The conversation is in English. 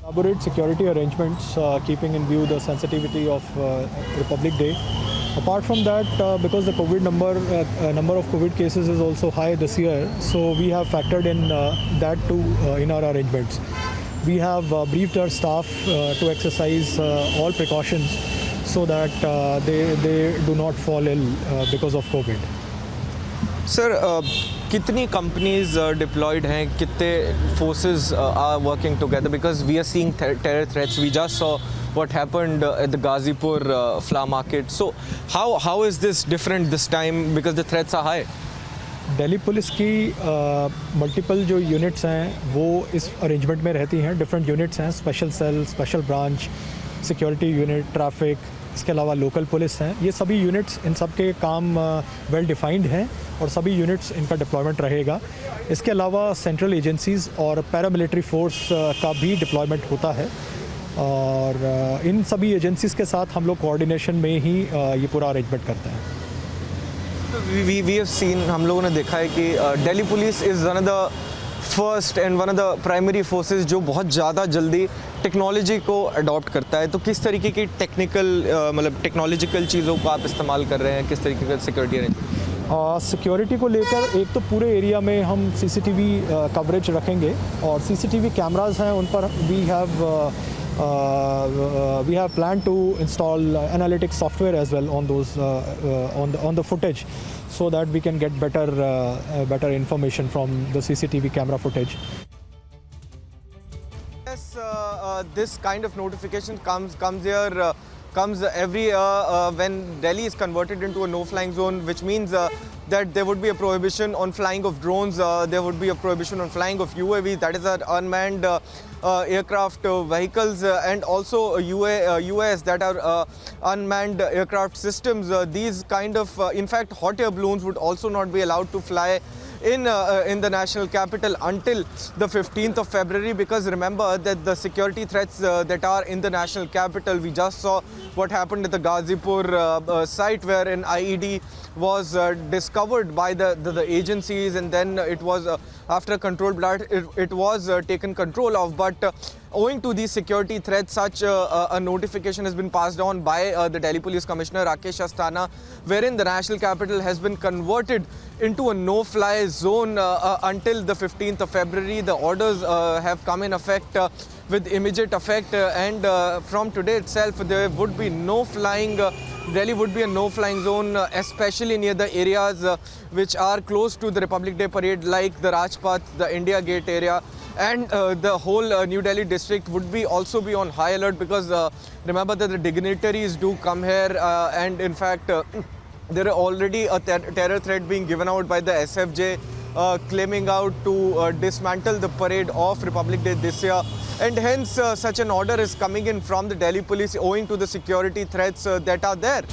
Elaborate security arrangements, keeping in view the sensitivity of Republic Day. Apart from that, because the COVID number of COVID cases is also high this year, so we have factored in that too in our arrangements. We have briefed our staff to exercise all precautions so that they do not fall ill because of COVID. Sir कितनी companies deployed हैं, कितने forces are working together, because we are seeing terror threats. We just saw what happened at the Gazipur flower market. So how is this different this time because the threats are high? Delhi police की multiple जो units हैं वो इस arrangement में रहती हैं. Different units हैं, special cell, special branch, security unit, traffic, इसके अलावा लोकल पुलिस हैं. ये सभी यूनिट्स, इन सब के काम वेल डिफाइंड हैं और सभी यूनिट्स इनका डिप्लॉयमेंट रहेगा. इसके अलावा सेंट्रल एजेंसीज़ और पैरामिलिट्री फोर्स का भी डिप्लॉयमेंट होता है और इन सभी एजेंसीज़ के साथ हम लोग कोऑर्डिनेशन में ही ये पूरा अरेंजमेंट करते हैं. वी हैव सीन, हम लोगों ने देखा है कि Delhi police is one of the first and one of the primary forces जो बहुत ज़्यादा जल्दी टेक्नोलॉजी को अडॉप्ट करता है. तो किस तरीके की मतलब टेक्नोलॉजिकल चीज़ों को आप इस्तेमाल कर रहे हैं, किस तरीके का सिक्योरिटी अरेंजमेंट? सिक्योरिटी को लेकर एक तो पूरे एरिया में हम सीसीटीवी कवरेज रखेंगे और सीसीटीवी कैमरास हैं उन पर we have planned to install analytics software as well on those on the footage so that we can get better information from the CCTV camera footage. Yes, this kind of notification comes every when Delhi is converted into a no-flying zone, which means that there would be a prohibition on flying of drones, there would be a prohibition on flying of UAVs, that is unmanned aircraft vehicles, and also UAS, that are unmanned aircraft systems. These kind of, in fact, hot air balloons would also not be allowed to fly in the national capital until the 15th of February, because remember that the security threats that are in the national capital, we just saw what happened at the Gazipur site where an IED was discovered by the agencies, and then it was after a controlled blast it was taken control of. But owing to these security threats, such a notification has been passed on by the Delhi Police Commissioner Rakesh Asthana, wherein the national capital has been converted into a no-fly zone until the 15th of February. The orders have come in effect with immediate effect, and from today itself there would be no flying. Delhi would be a no-flying zone, especially near the areas which are close to the Republic Day parade, like the Rajpath, the India Gate area, and the whole New Delhi district would be also be on high alert, because remember that the dignitaries do come here, and in fact there are already a terror threat being given out by the SFJ, claiming out to dismantle the parade of Republic Day this year. And hence such an order is coming in from the Delhi police owing to the security threats that are there.